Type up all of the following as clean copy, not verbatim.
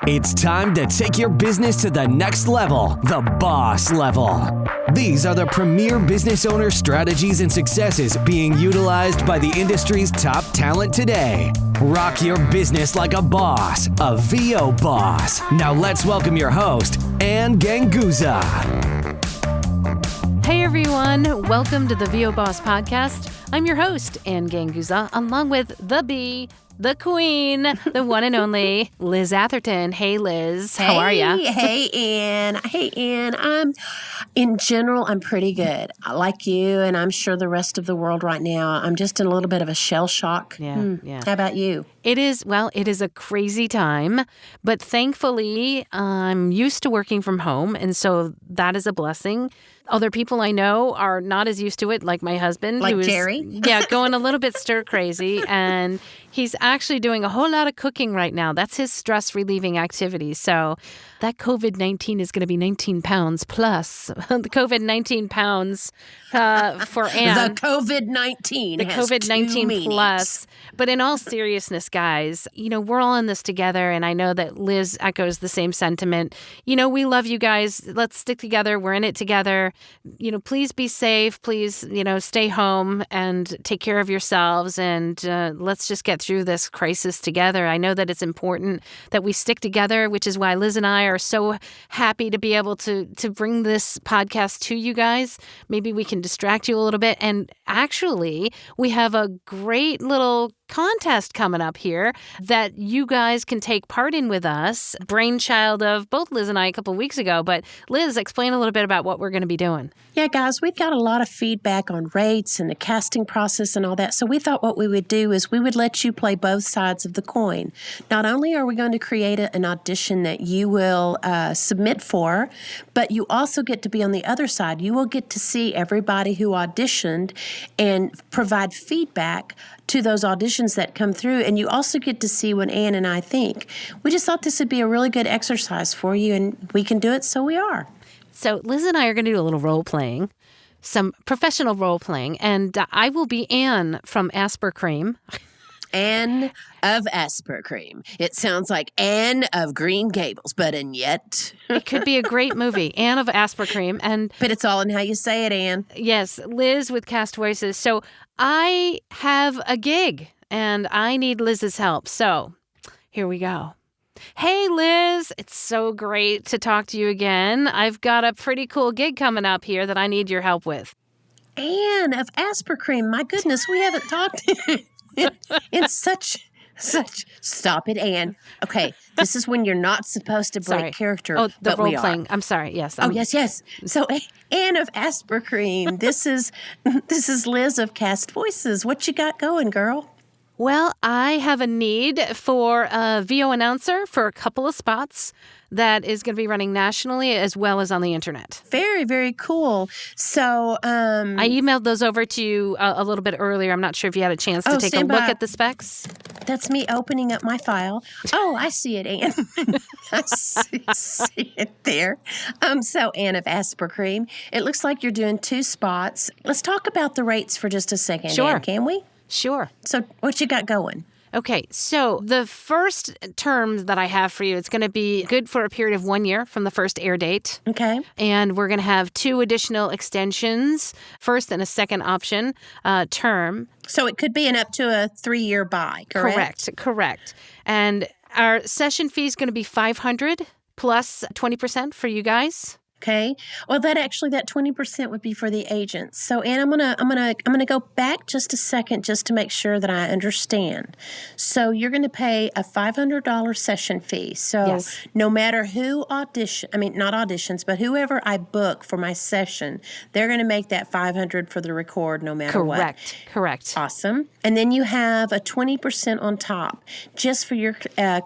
It's time to take your business to the next level, the boss level. These are the premier business owner strategies and successes being utilized by the industry's top talent today. Rock your business like a boss, a VO boss. Now let's welcome your host, Ann Ganguzza. Hey everyone, welcome to the VO Boss Podcast. I'm your host, Ann Ganguzza, along with the bee, the queen, the one and only Liz Atherton. Hey Liz, how are ya? Hey Ann. In general, I'm pretty good. I like you, and I'm sure the rest of the world right now. I'm just in a little bit of a shell shock. Yeah. How about you? It is a crazy time, but thankfully I'm used to working from home, and so that is a blessing. Other people I know are not as used to it, like my husband. Like who is, Jerry? Going a little bit stir crazy, and he's actually doing a whole lot of cooking right now. That's his stress-relieving activity. So that COVID-19 is going to be 19 pounds plus. The COVID-19 pounds for Ann. The COVID-19 The has COVID-19 two meanings. plus. But in all seriousness, guys, we're all in this together, and I know that Liz echoes the same sentiment. We love you guys. Let's stick together. We're in it together. Please be safe. Please, stay home and take care of yourselves, and let's just get through this crisis together. I know that it's important that we stick together, which is why Liz and I are so happy to be able to bring this podcast to you guys. Maybe we can distract you a little bit. And actually, we have a great little contest coming up here that you guys can take part in with us. Brainchild of both Liz and I a couple of weeks ago. But Liz, explain a little bit about what we're going to be doing. Yeah, guys, we've got a lot of feedback on rates and the casting process and all that. So we thought what we would do is we would let you play both sides of the coin. Not only are we going to create an audition that you will submit for, but you also get to be on the other side. You will get to see everybody who auditioned and provide feedback to those auditions that come through, and you also get to see what Ann and I think. We just thought this would be a really good exercise for you, and we can do it, so we are. So Liz and I are going to do a little role-playing, some professional role-playing, and I will be Ann from Asper Cream. Anne of Asper Cream. It sounds like Anne of Green Gables, but and yet. It could be a great movie, Ann of Asper Cream. But it's all in how you say it, Ann. Yes, Liz with cast voices. So I have a gig, and I need Liz's help. So here we go. Hey, Liz, it's so great to talk to you again. I've got a pretty cool gig coming up here that I need your help with. Anne of Asper Cream. My goodness, we haven't talked in such. Stop it, Anne. Okay, this is when you're not supposed to break character. Oh, the but role we playing. Are. I'm sorry. Yes. Yes. So, Anne of Asper Cream. This is Liz of Cast Voices. What you got going, girl? Well, I have a need for a VO announcer for a couple of spots that is going to be running nationally as well as on the internet. Very, very cool. So I emailed those over to you a little bit earlier. I'm not sure if you had a chance to take a look at the specs. That's me opening up my file. Oh, I see it, Ann. I see it there. So Ann of Asper Cream, it looks like you're doing 2 spots. Let's talk about the rates for just a second, Sure. Ann, can we? Sure. So what you got going? Okay, so the first term that I have for you, it's going to be good for a period of 1 year from the first air date. Okay. And we're going to have 2 additional extensions, first and a second option term. So it could be up to a 3-year buy, correct? Correct. And our session fee is going to be $500 plus 20% for you guys. Okay. Well, that 20% would be for the agents. So, Ann, I'm gonna go back just a second just to make sure that I understand. So, you're going to pay a $500 session fee. So, yes. No matter who not auditions, but whoever I book for my session, they're going to make that $500 for the record, no matter what. Correct. Awesome. And then you have a 20% on top. Just for your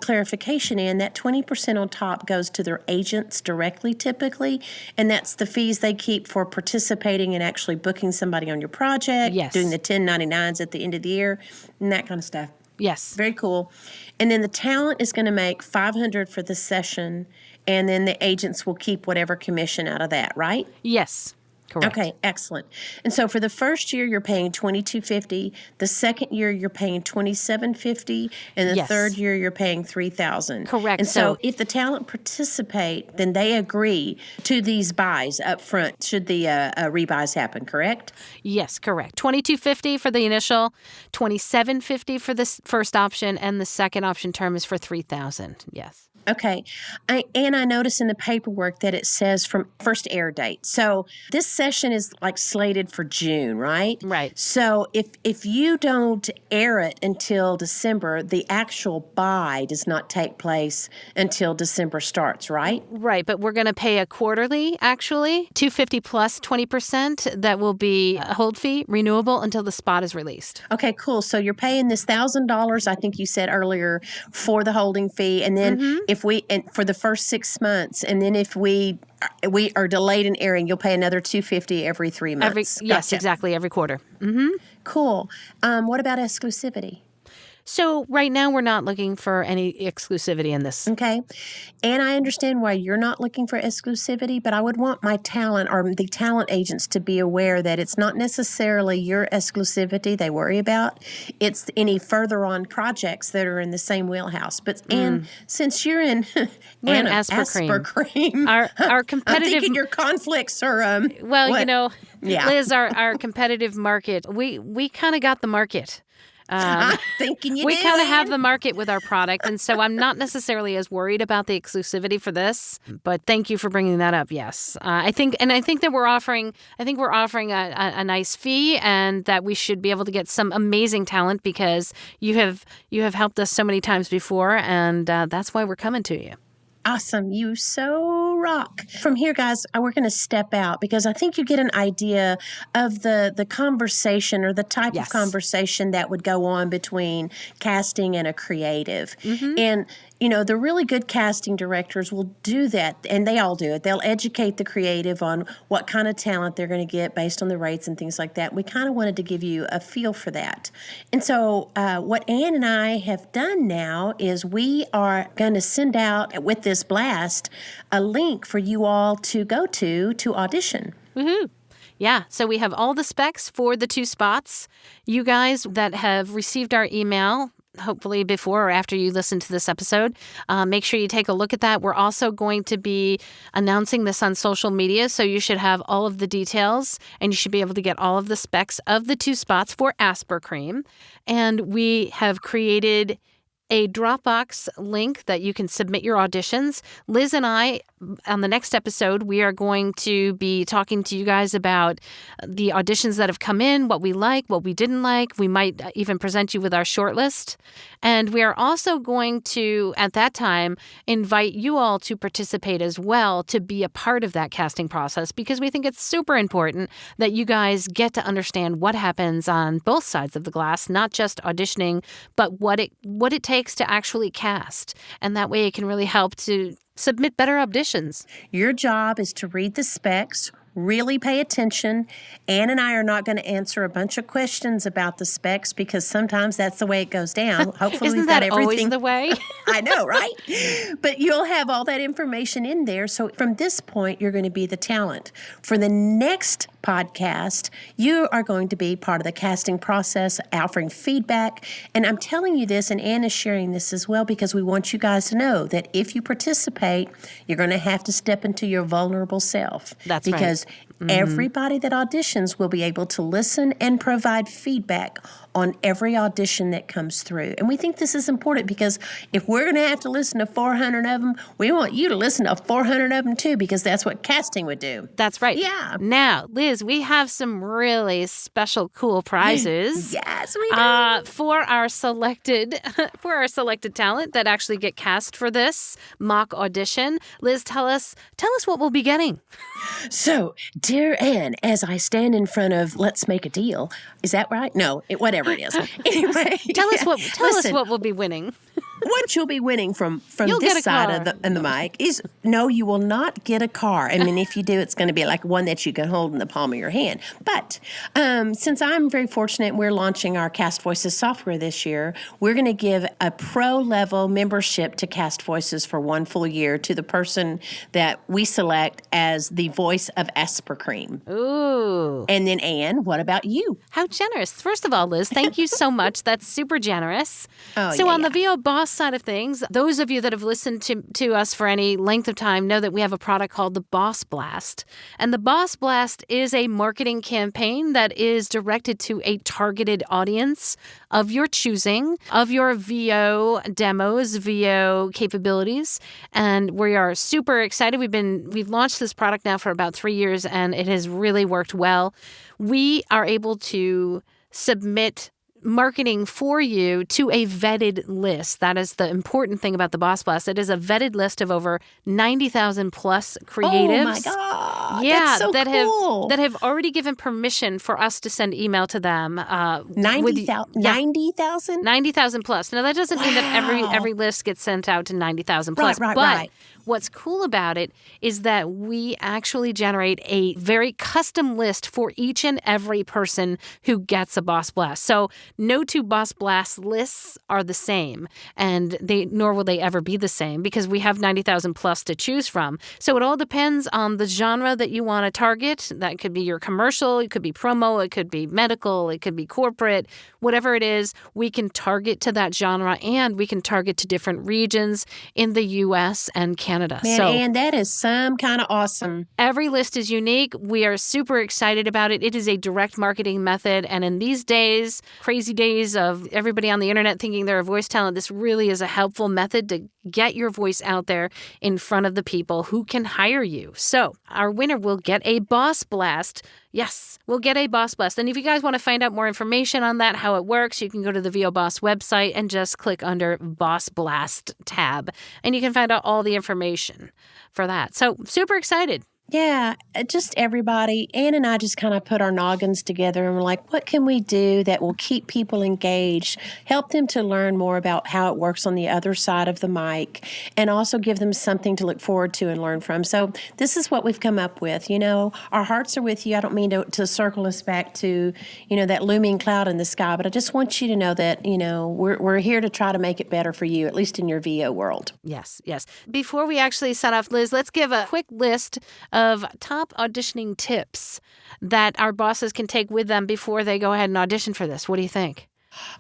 clarification, Ann, that 20% on top goes to their agents directly, typically. And that's the fees they keep for participating and actually booking somebody on your project, yes. Doing the 1099s at the end of the year, and that kind of stuff. Yes. Very cool. And then the talent is going to make $500 for the session, and then the agents will keep whatever commission out of that, right? Yes. Correct. Okay, excellent. And so for the first year, you're paying $2,250. The second year, you're paying $2,750, and the Yes. third year, you're paying $3,000. Correct. And so if the talent participate, then they agree to these buys up front. Should the rebuys happen? Correct? Yes, correct. $2,250 for the initial, $2,750 for the first option, and the second option term is for $3,000. Yes. Okay. I noticed in the paperwork that it says from first air date. So this session is like slated for June, right? Right. So if you don't air it until December, the actual buy does not take place until December starts, right? Right, but we're going to pay a quarterly, actually, $250 plus 20%. That will be a hold fee, renewable until the spot is released. Okay, cool. So you're paying this $1,000, I think you said earlier, for the holding fee, and then for the first 6 months, and then if we are delayed in airing, you'll pay another $250 every 3 months. Yes, Gotcha. exactly, every quarter. Cool. What about exclusivity? So right now we're not looking for any exclusivity in this. Okay. And I understand why you're not looking for exclusivity, but I would want my talent or the talent agents to be aware that it's not necessarily your exclusivity they worry about. It's any further on projects that are in the same wheelhouse. But and since you're in We're in Asper Cream, Our competitive I'm thinking your conflicts are well, what? Yeah. Liz, our competitive market, we kind of got the market. I'm thinking you we do. kind of have the market with our product, and so I'm not necessarily as worried about the exclusivity for this. But thank you for bringing that up. Yes, I think that we're offering a nice fee, and that we should be able to get some amazing talent because you have helped us so many times before, and that's why we're coming to you. Awesome. You so rock. From here, guys, we're going to step out because I think you get an idea of the conversation or the type of conversation that would go on between casting and a creative. And the really good casting directors will do that, and they all do it. They'll educate the creative on what kind of talent they're going to get based on the rates and things like that. We kind of wanted to give you a feel for that. And so what Ann and I have done now is we are going to send out, with this blast, a link for you all to go to audition. Woohoo! Yeah, so we have all the specs for the 2 spots. You guys that have received our email, hopefully before or after you listen to this episode, make sure you take a look at that. We're also going to be announcing this on social media, so you should have all of the details, and you should be able to get all of the specs of the 2 spots for Asper Cream. And we have created a Dropbox link that you can submit your auditions. Liz and I, on the next episode, we are going to be talking to you guys about the auditions that have come in, what we like, what we didn't like. We might even present you with our shortlist. And we are also going to, at that time, invite you all to participate as well, to be a part of that casting process, because we think it's super important that you guys get to understand what happens on both sides of the glass, not just auditioning, but what it takes to actually cast. And that way it can really help to submit better auditions. Your job is to read the specs, really pay attention. Ann and I are not going to answer a bunch of questions about the specs because sometimes that's the way it goes down. Hopefully Isn't we've got that everything. always the way? I know, right? But you'll have all that information in there. So from this point, you're going to be the talent. For the next podcast, you are going to be part of the casting process, offering feedback. And I'm telling you this, and Ann is sharing this as well, because we want you guys to know that if you participate, you're going to have to step into your vulnerable self. That's right. Because everybody that auditions will be able to listen and provide feedback on every audition that comes through. And we think this is important because if we're going to have to listen to 400 of them, we want you to listen to 400 of them too, because that's what casting would do. That's right. Yeah. Now, Liz, we have some really special, cool prizes. Yes, we do. For our selected talent that actually get cast for this mock audition. Liz, tell us what we'll be getting. So, dear Ann, as I stand in front of Let's Make a Deal, is that right? No, whatever it is. Anyway, Tell us what we'll be winning. What you'll be winning from You'll get a this side car. of the mic is, no, you will not get a car. I mean, if you do, it's going to be like one that you can hold in the palm of your hand. But since I'm very fortunate, we're launching our Cast Voices software this year. We're going to give a pro-level membership to Cast Voices for 1 full year to the person that we select as the voice of Aspercream. Ooh. And then, Anne, what about you? How generous. First of all, Liz, thank you so much. That's super generous. Oh, so yeah, on the VO Boss side of things, those of you that have listened to us for any length of time know that we have a product called the Boss Blast. And the Boss Blast is a marketing campaign that is directed to a targeted audience of your choosing, of your VO demos, VO capabilities. And we are super excited. We've launched this product now for about 3 years, and it has really worked well. We are able to submit marketing for you to a vetted list. That is the important thing about the Boss Blast. It is a vetted list of over 90,000 plus creatives. Oh my God. Yeah, That's so cool. that have already given permission for us to send email to them. 90,000? 90,000 plus. Now, that doesn't mean that every list gets sent out to 90,000 plus. Right. What's cool about it is that we actually generate a very custom list for each and every person who gets a Boss Blast. So no two Boss Blast lists are the same, and nor will they ever be the same because we have 90,000 plus to choose from. So it all depends on the genre that you want to target. That could be your commercial, it could be promo, it could be medical, it could be corporate, whatever it is, we can target to that genre, and we can target to different regions in the U.S. and Canada. Man, and that is some kind of awesome. Every list is unique. We are super excited about it. It is a direct marketing method. And in these days, crazy days of everybody on the internet thinking they're a voice talent, this really is a helpful method to get your voice out there in front of the people who can hire you. So our winner will get a Boss Blast. Yes, we'll get a Boss Blast. And if you guys want to find out more information on that, how it works, you can go to the VO Boss website and just click under Boss Blast tab. And you can find out all the information for that. So super excited. Yeah, just everybody. Ann and I just kind of put our noggins together and we're like, what can we do that will keep people engaged, help them to learn more about how it works on the other side of the mic, and also give them something to look forward to and learn from. So this is what we've come up with. You know, our hearts are with you. I don't mean to circle us back to, that looming cloud in the sky, but I just want you to know that, we're here to try to make it better for you, at least in your VO world. Yes. Before we actually set off, Liz, let's give a quick list of top auditioning tips that our bosses can take with them before they go ahead and audition for this. What do you think?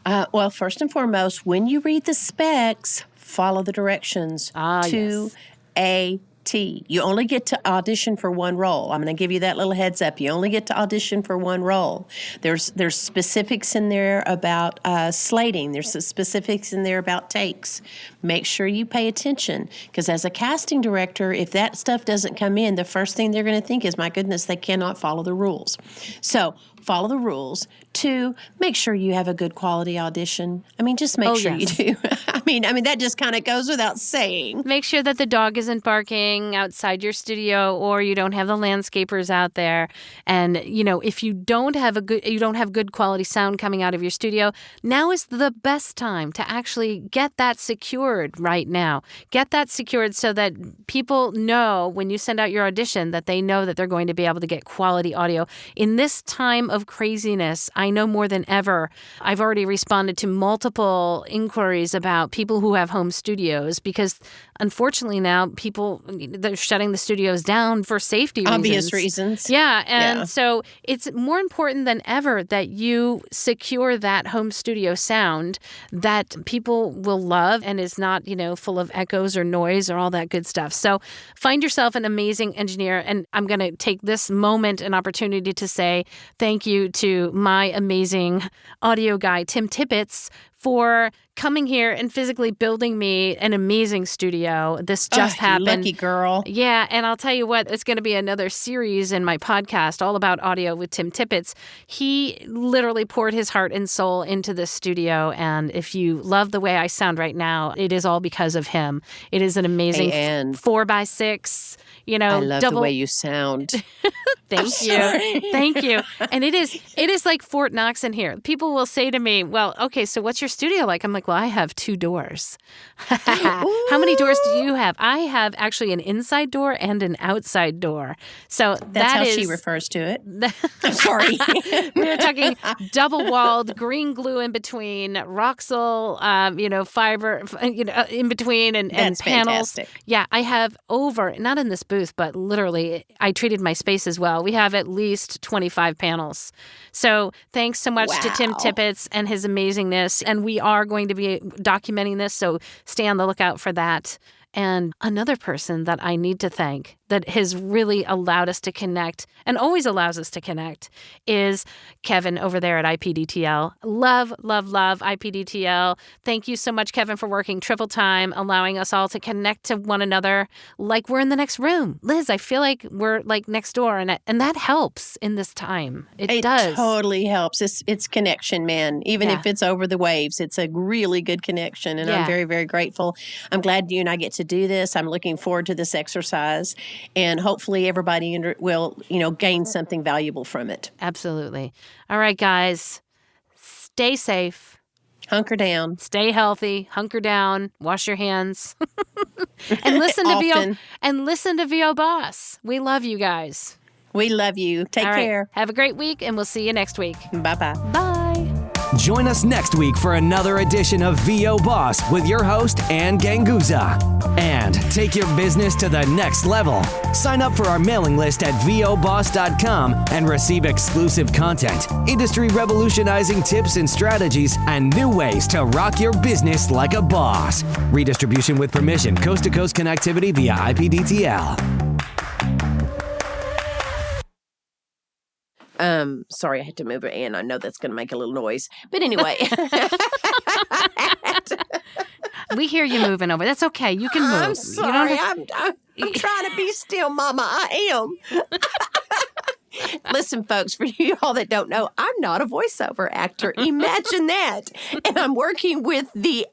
Well, first and foremost, when you read the specs, follow the directions to a T. You only get to audition for one role. I'm going to give you that little heads up. You only get to audition for one role. There's specifics in there about slating. There's specifics in there about takes. Make sure you pay attention, because as a casting director, if that stuff doesn't come in, the first thing they're going to think is, my goodness, they cannot follow the rules. So follow the rules. 2, make sure you have a good quality audition. I mean, just make sure you do. I mean, that just kind of goes without saying. Make sure that the dog isn't barking outside your studio, or you don't have the landscapers out there. And, if you don't have good quality sound coming out of your studio, now is the best time to actually get that secured right now. Get that secured so that people know when you send out your audition that they know that they're going to be able to get quality audio. In this time of craziness, I know more than ever, I've already responded to multiple inquiries about people who have home studios, because unfortunately now they're shutting the studios down for safety reasons. Obvious reasons. Yeah. And so it's more important than ever that you secure that home studio sound that people will love and is not, full of echoes or noise or all that good stuff. So find yourself an amazing engineer. And I'm going to take this moment and opportunity to say thank you to my amazing audio guy, Tim Tippett, for coming here and physically building me an amazing studio. This just happened. Lucky girl. Yeah, and I'll tell you what, it's going to be another series in my podcast all about audio with Tim Tippett. He literally poured his heart and soul into this studio, and if you love the way I sound right now, it is all because of him. It is an amazing 4x6, I love the way you sound. Thank you. Thank you. And it is like Fort Knox in here. People will say to me, well, okay, so what's your studio like? I'm like, well, I have 2 doors. How many doors do you have? I have actually an inside door and an outside door. So That's how she refers to it. I'm sorry. We're talking double-walled, green glue in between, Roxol, fiber, in between, and That's panels. fantastic. Yeah, I have not in this booth, but literally, I treated my space as well. We have at least 25 panels. So thanks so much to Tim Tippett and his amazingness. And we are going to be documenting this, so stay on the lookout for that. And another person that I need to thank that has really allowed us to connect and always allows us to connect is Kevin over there at IPDTL. Love, love, love IPDTL. Thank you so much, Kevin, for working triple time, allowing us all to connect to one another like we're in the next room. Liz, I feel like we're like next door, and that helps in this time. It does. It totally helps. It's connection, man. Even if it's over the waves, it's a really good connection, and I'm very, very grateful. I'm glad you and I get to do this. I'm looking forward to this exercise. And hopefully everybody will, gain something valuable from it. Absolutely. All right, guys, stay safe. Hunker down. Stay healthy. Hunker down. Wash your hands. And listen to VO Boss. We love you guys. We love you. Take care. Have a great week, and we'll see you next week. Bye-bye. Bye. Join us next week for another edition of VO Boss with your host, Ann Ganguzza. And take your business to the next level. Sign up for our mailing list at voboss.com and receive exclusive content, industry revolutionizing tips and strategies, and new ways to rock your business like a boss. Redistribution with permission, coast-to-coast connectivity via IPDTL. Sorry, I had to move it, and I know that's going to make a little noise. But anyway. We hear you moving over. That's okay. You can move. I'm sorry. I'm trying to be still, Mama. I am. Listen, folks, for you all that don't know, I'm not a voiceover actor. Imagine that. And I'm working with the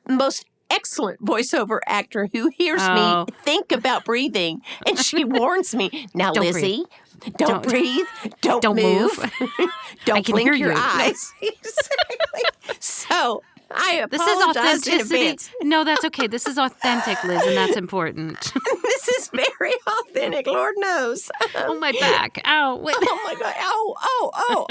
most excellent voiceover actor who hears me think about breathing. And she warns me, now, Don't Lizzie, don't breathe. Don't move. Don't blink your eyes. Exactly. So I apologize in advance. No, that's okay. This is authentic, Liz, and that's important. This is very authentic. Lord knows. Oh, my back. Ow. Wait. Oh, my God. Oh.